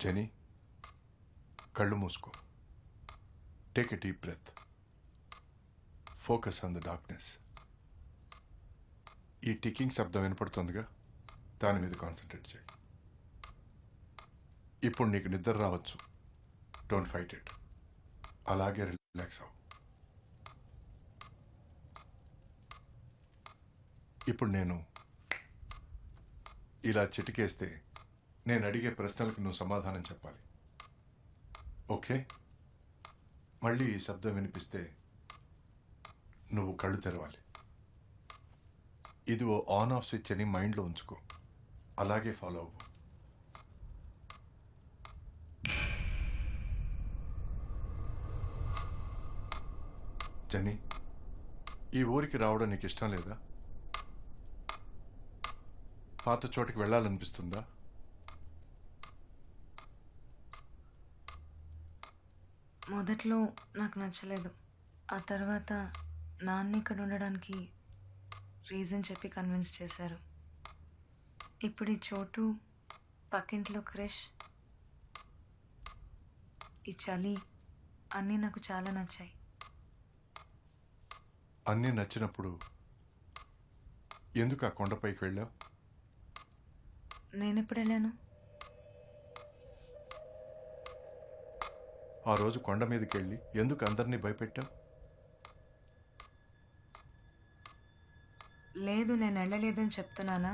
Genie, కళ్ళు మూసుకో. Take a deep breath. Focus on the darkness. ఈ టికింగ్ శబ్దం వినపడుతుందిగా, దాని మీద కాన్సన్ట్రేట్ చేయి. ఇప్పుడు నీకు నిద్ర రావచ్చు. Don't fight it. అలాగే రిలాక్స్ అవ్వు. ఇప్పుడు నేను ఇలా చిటికేస్తే నేను అడిగే ప్రశ్నలకు నువ్వు సమాధానం చెప్పాలి. ఓకే? మళ్ళీ ఈ శబ్దం వినిపిస్తే నువ్వు కళ్ళు తెరవాలి. ఇది ఓ ఆన్ ఆఫ్ స్విచ్ అని మైండ్లో ఉంచుకో. అలాగే ఫాలో అవ్వు. జెన్నీ, ఈ ఊరికి రావడం నీకు ఇష్టం లేదా? పాత చోటికి వెళ్ళాలనిపిస్తుందా? మొదట్లో నాకు నచ్చలేదు. ఆ తర్వాత నాన్న ఇక్కడ ఉండడానికి రీజన్ చెప్పి కన్విన్స్ చేశారు. ఇప్పుడు ఈ చోటు, పక్కింట్లో క్రిష్, ఈ చలి అన్నీ నాకు చాలా నచ్చాయి. అన్నీ నచ్చినప్పుడు ఎందుకు ఆ కొండపైకి వెళ్ళావు? నేనెప్పుడు వెళ్ళాను? ఆ రోజు కొండ మీదకి వెళ్ళి ఎందుకు అందరినీ భయపెట్టావు? లేదు, నేను వెళ్ళలేదని చెప్తున్నానా?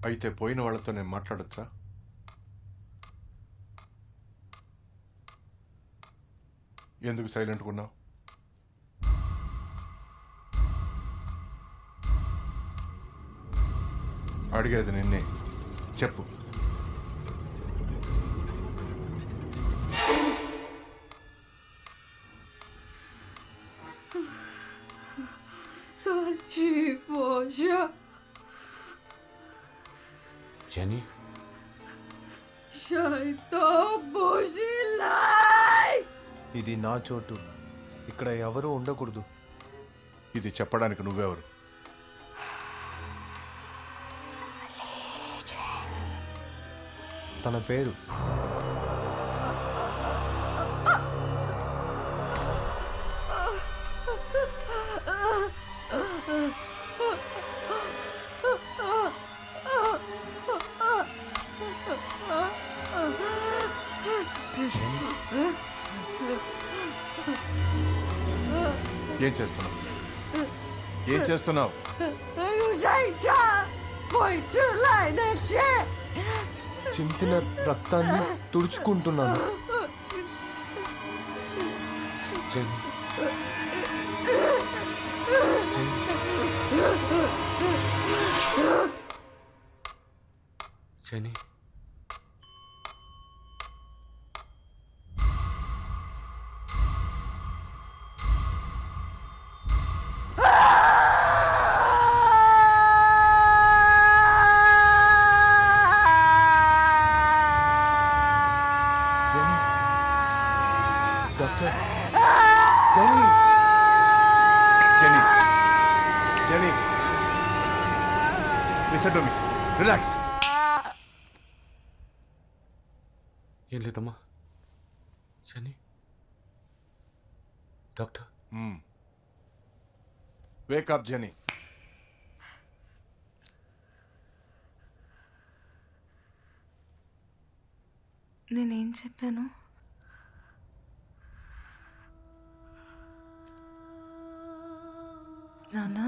అయితే పోయిన వాళ్ళతో నేను మాట్లాడొచ్చా? ఎందుకు సైలెంట్గా ఉన్నావు? అడిగేది నిన్నే, చెప్పు. జెనీ, ఇది నా చోటు. ఇక్కడ ఎవరూ ఉండకూడదు. ఇది చెప్పడానికి నువ్వెవరు? తన పేరు ఏం చేస్తున్నావు? ఏం చేస్తున్నావు? చింతిన రక్తాన్ని తుడుచుకుంటున్నాను. Jenny, Jenny, doctor, Jenny, Jenny, Jenny, listen to me. Relax. ఏం లేదమ్మా. Jenny, doctor. Wake up Jenny. నేనేం చెప్పాను? నాన్న,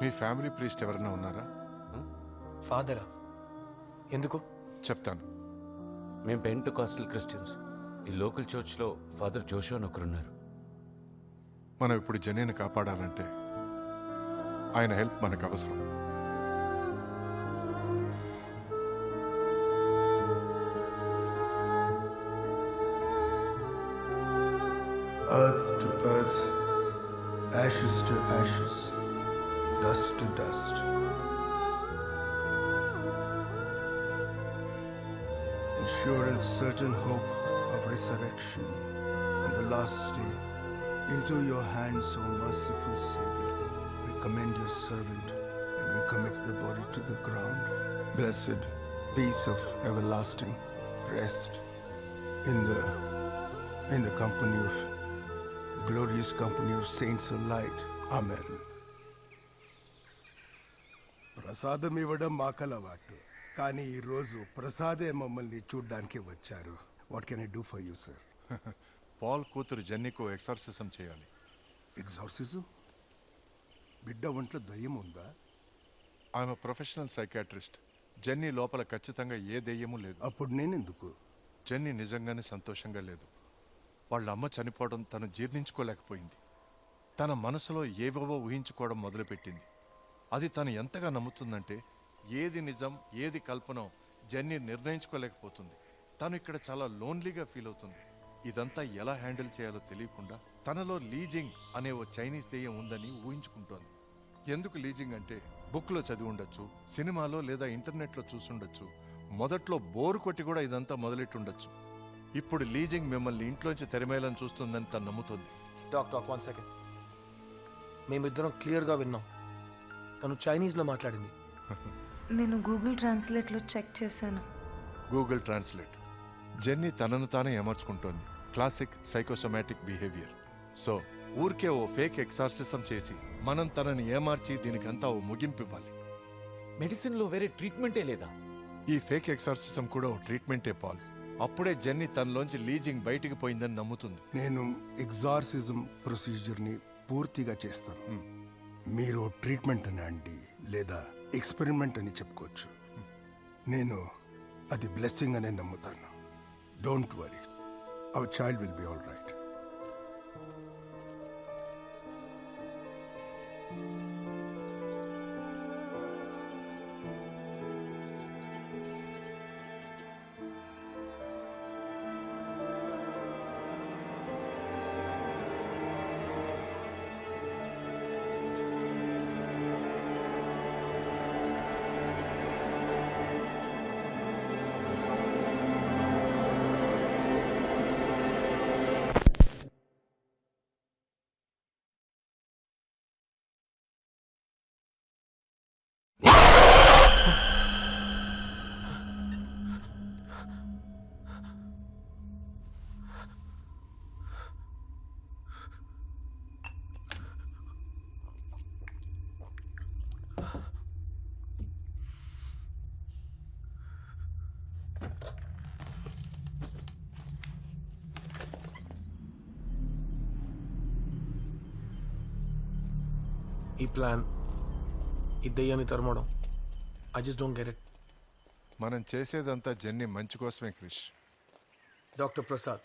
మీ ఫ్యామిలీ ప్రీస్ట్ ఎవరైనా ఉన్నారా? ఫాదరా? ఎందుకు? చెప్తాను. మేము పెంటెకోస్టల్ క్రిస్టియన్స్. ఈ లోకల్ చర్చ్లో ఫాదర్ జోషువా అని ఒకరున్నారు. మనం ఇప్పుడు జెనీని కాపాడాలంటే ఆయన హెల్ప్ మనకు అవసరం. Earth to earth, ashes to ashes, dust to dust. In sure and certain hope resurrection on the last day. Into your hands, O merciful Savior, we commend your servant and we commit the body to the ground. Blessed peace of everlasting rest in the company of glorious company of saints of light. Amen. ప్రసాదం ఇవ్వడం మాకలవాటు కానీ ఈరోజు ప్రసాదే మమ్మల్ని చూడ్డానికి వచ్చారు. What can I do for you sir? Paul కూతురు జెన్నీకు exorcism చేయాలి. ఎగ్జార్సిజం? బిడ్డ ఒంట్లో దయ్యం ఉందా? ఆమె ప్రొఫెషనల్ సైకాట్రిస్ట్. జెన్నీ లోపల ఖచ్చితంగా ఏ దెయ్యమూ లేదు. అప్పుడు నేనెందుకు? జెన్నీ నిజంగానే సంతోషంగా లేదు. వాళ్ళ అమ్మ చనిపోవడం తను జీర్ణించుకోలేకపోయింది. తన మనసులో ఏవేవో ఊహించుకోవడం మొదలుపెట్టింది. అది తను ఎంతగా నమ్ముతుందంటే ఏది నిజం ఏది కల్పనో జెన్నీ నిర్ణయించుకోలేకపోతుంది. తను ఇక్కడ చాలా లోన్లీగా ఫీల్ అవుతుంది. ఇదంతా ఎలా హ్యాండిల్ చేయాలో తెలియకుండా తనలో లీజింగ్ అనే ఓ చైనీస్ దెయ్యం ఉందని ఊహించుకుంటోంది. ఎందుకు లీజింగ్ అంటే బుక్లో చదివి ఉండొచ్చు, సినిమాలో లేదా ఇంటర్నెట్లో చూసుండొచ్చు. మొదట్లో బోరు కొట్టి కూడా ఇదంతా మొదలెట్టుండొచ్చు. ఇప్పుడు లీజింగ్ మిమ్మల్ని ఇంట్లోంచి తెరమేయాలని చూస్తుందని తను నమ్ముతుంది. Doctor 1 second. మేమిద్దరం క్లియర్గా విన్నాం. తను చైనీస్లో మాట్లాడింది. నేను గూగుల్ ట్రాన్స్లేట్లో చెక్ చేశాను. Google translate. జెన్నీ తనను తానే ఏమర్చుకుంటోంది. Classic psychosomatic behaviour. సో ఊరికే ఓ ఫేక్ ఎక్సార్సిజం చేసి మనం తనని ఏమార్చి దీనికంతా ఓ ముగింపు ఇవ్వాలి. మెడిసిన్లో వేరే ట్రీట్మెంటే లేదా? ఈ ఫేక్ ఎక్సార్సిజం కూడా ఓ ట్రీట్మెంటే పాల్. అప్పుడే జెన్నీ తనలోంచి లీజింగ్ బయటికి పోయిందని నమ్ముతుంది. నేను ఎగ్జార్సిజం ప్రొసీజర్ని పూర్తిగా చేస్తాను. మీరు ట్రీట్మెంట్ అని అండి లేదా ఎక్స్పెరిమెంట్ అని చెప్పుకోవచ్చు. నేను అది బ్లెస్సింగ్ అనే నమ్ముతాను. Don't worry, our child will be all right. ఈ ప్లాన్, ఈ దెయ్యాన్ని తరమడం, I just don't get it. మనం చేసేదంతా జెన్నీ మంచి కోసమే Krish. Doctor Prasad,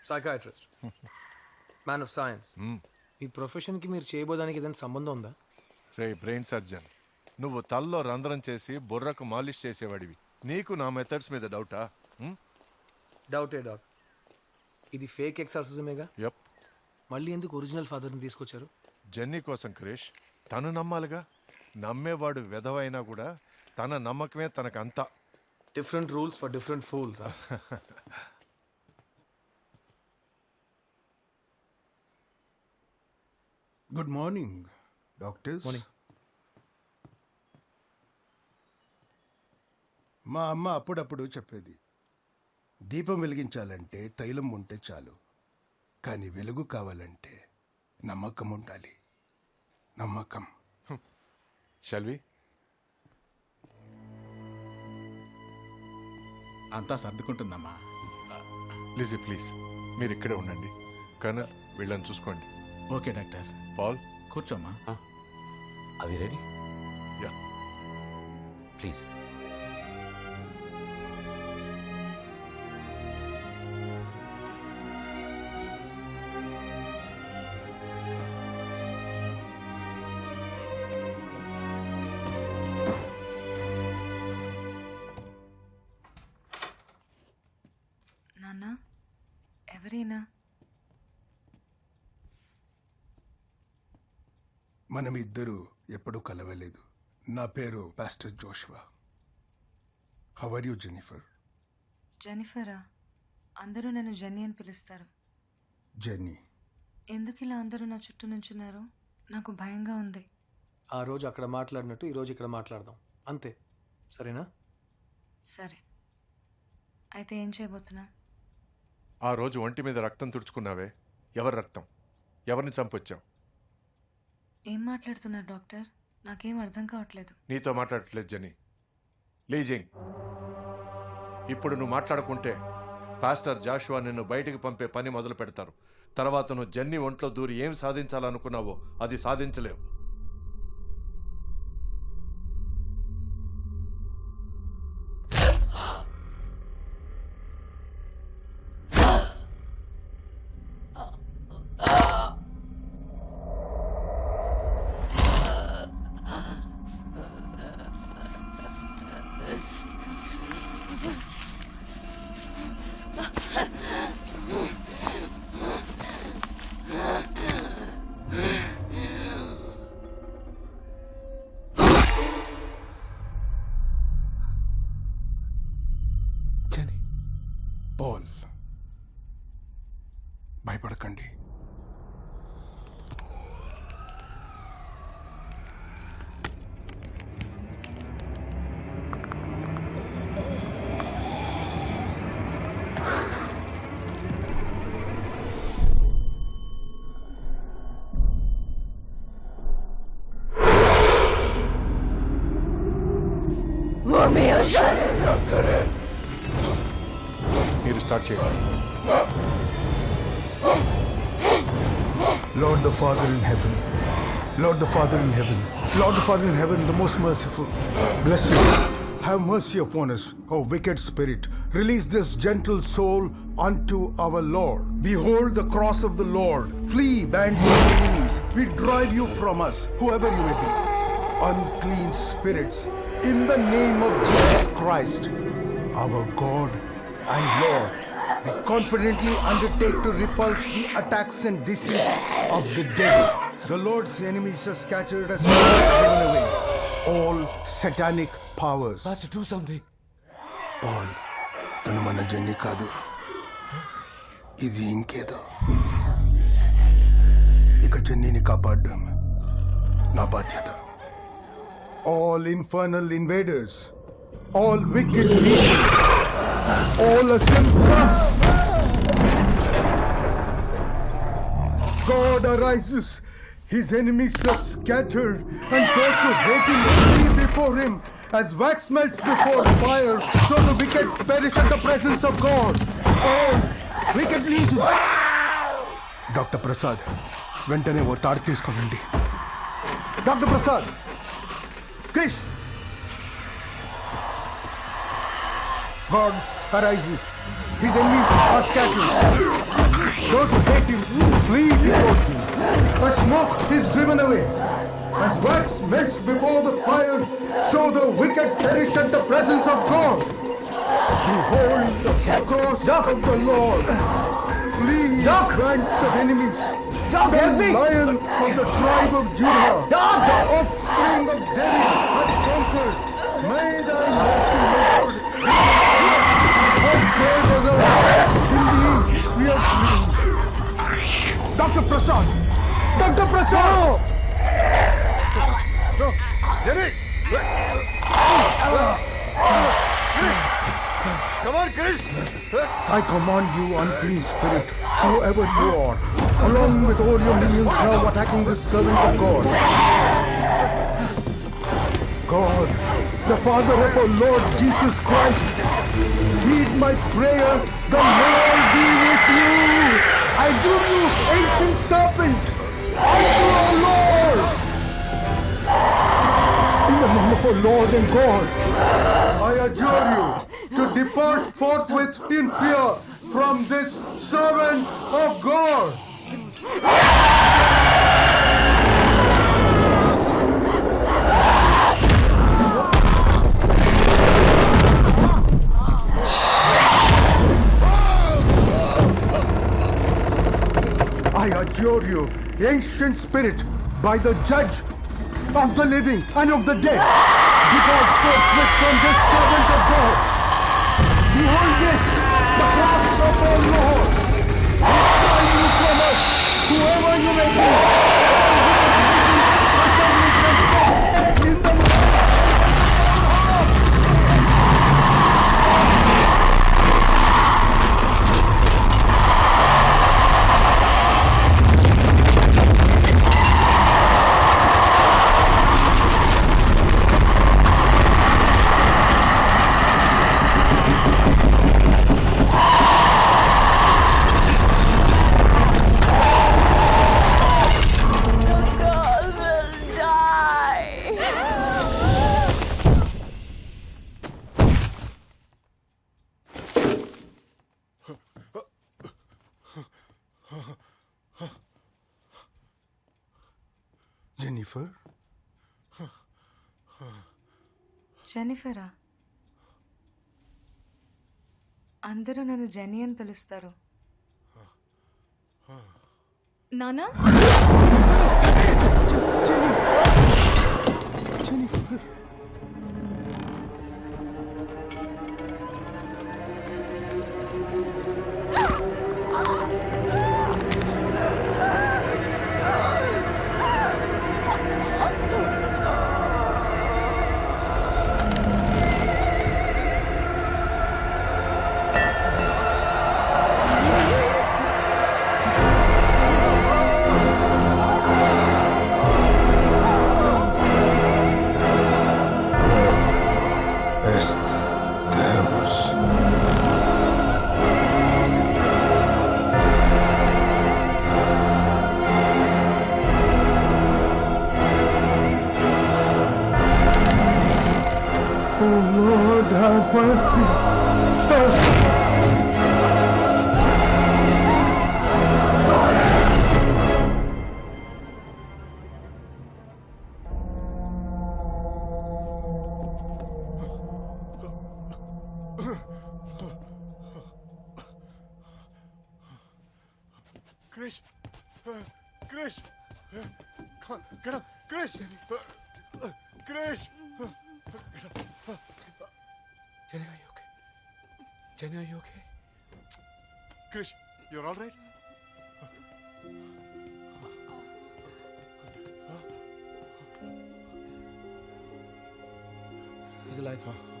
psychiatrist, man of science. ఈ ప్రొఫెషన్కి మీరు చేయబోదానికి ఏదైనా సంబంధం ఉందా? రే బ్రెయిన్ సర్జన్, నువ్వు తల్లో రంధ్రం చేసి బుర్రకు మాలిష్ చేసేవాడివి. నీకు నా మెథడ్స్ మీద డౌటా? డౌటే డాక్. ఇది ఫేక్ ఎక్సర్సిజమేగా. యప్. మళ్ళీ ఎందుకు ఒరిజినల్ ఫాదర్ని తీసుకొచ్చారు? జెన్నీ కోసం క్రిష్. తను నమ్మాలిగా. నమ్మేవాడు వెధవైనా కూడా తన నమ్మకమే తనకంతా. Different rules for different fools. Good morning doctors. Morning. మా అమ్మ అప్పుడప్పుడు చెప్పేది, దీపం వెలిగించాలంటే తైలం ఉంటే చాలు, కానీ వెలుగు కావాలంటే నమ్మకం ఉండాలి. నమ్మకం. షల్వి, అంతా సర్దుకుంటుందమ్మా. లిజీ ప్లీజ్ మీరు ఇక్కడే ఉండండి. కర్నల్ వీళ్ళని చూసుకోండి. Okay doctor. పాల్ కూర్చోమ్మా. అవి రెడీ? యా. ప్లీజ్. నాన్న, ఎవరైనా? మనం ఇద్దరు ఎప్పుడూ కలవలేదు. నా పేరు pastor Joshua. How are you Jennifer? జెనిఫరా? అందరూ నన్ను జెన్నీ అని పిలుస్తారు. Jenny. ఎందుకు ఇలా అందరూ నా చుట్టూ నుంచున్నారు? నాకు భయంగా ఉంది. ఆ రోజు అక్కడ మాట్లాడినట్టు ఈరోజు ఇక్కడ మాట్లాడదాం అంతే, సరేనా? సరే, అయితే ఏం చేయబోతున్నా? ఆ రోజు ఒంటి మీద రక్తం తుడుచుకున్నావే, ఎవరి రక్తం? ఎవరిని చంపొచ్చావు? ఏం మాట్లాడుతున్నారు డాక్టర్? నాకేం అర్థం కావట్లేదు. నీతో మాట్లాడట్లేదు జెన్నీ. లీజింగ్, ఇప్పుడు నువ్వు మాట్లాడుకుంటే పాస్టర్ జాషువా నిన్ను బయటికి పంపే పని మొదలు పెడతారు. తర్వాత నువ్వు జెన్నీ ఒంట్లో దూరి ఏం సాధించాలనుకున్నావో అది సాధించలేవు. Genie, Paul. భయపడకండి. మీరు స్టార్ట్ చేయండి. Lord the Father in heaven, Lord the Father in heaven, Lord the Father in heaven, the most merciful, bless you. Have mercy upon us, O wicked spirit. Release this gentle soul unto our Lord. Behold the cross of the Lord. Flee, bands of enemies. We drive you from us, whoever you may be. Unclean spirits, in the name of Jesus Christ, our God and Lord, we confidently undertake to repulse the attacks and disease of the devil. The Lord's enemies are scattered as driven away. All satanic powers. Pastor, do something. Paul, తను మన jenny కాదు, ఇది ఇంకేదో. ఇక జెన్నీని కాపాడడం నా బాధ్యత. All infernal invaders, all wicked leaders, all assembled. God arises, his enemies are scattered, and those who hate him flee before him. As wax melts before fire, so the wicked perish at the presence of God. All wicked legions. Dr. Prasad, వెంటనే ఓ తాడు తీసుకోండి. Dr. Prasad, Krish. God arises. His enemies are scattered. Those who hate him flee before him. A smoke is driven away. As wax melts before the fire, so the wicked perish at the presence of God. Behold the cross of the Lord. Flee, bands of enemies. The Lion of the tribe of Judah. The offspring of David has conquered. May thy mercy, Lord. We are free. Dr. Prasad! Dr. Prasad! No, Jenny! Come on, Krish! I command you, unclean spirit, whoever you are, along with all your minions now attacking this servant of God. God, the Father of our Lord Jesus Christ, heed my prayer, the Lord be with you. I adjure you, ancient serpent, unto our Lord. In the name of our Lord and God, I adjure you to depart forthwith in fear from this servant of God. I adjure you, ancient spirit, by the judge of the living and of the dead, depart forthwith from this servant of God. Behold this, the cross of Jennifer? జెనిఫరా? అందరూ నన్ను genie అని పిలుస్తారు. నానా? Jennifer? Esther Davis. Oh Lord, have mercy. Krish! Krish! Come on, get up! Krish! Krish! Jenny, are you okay? Jenny, are you okay? Krish, you're all right? He's alive.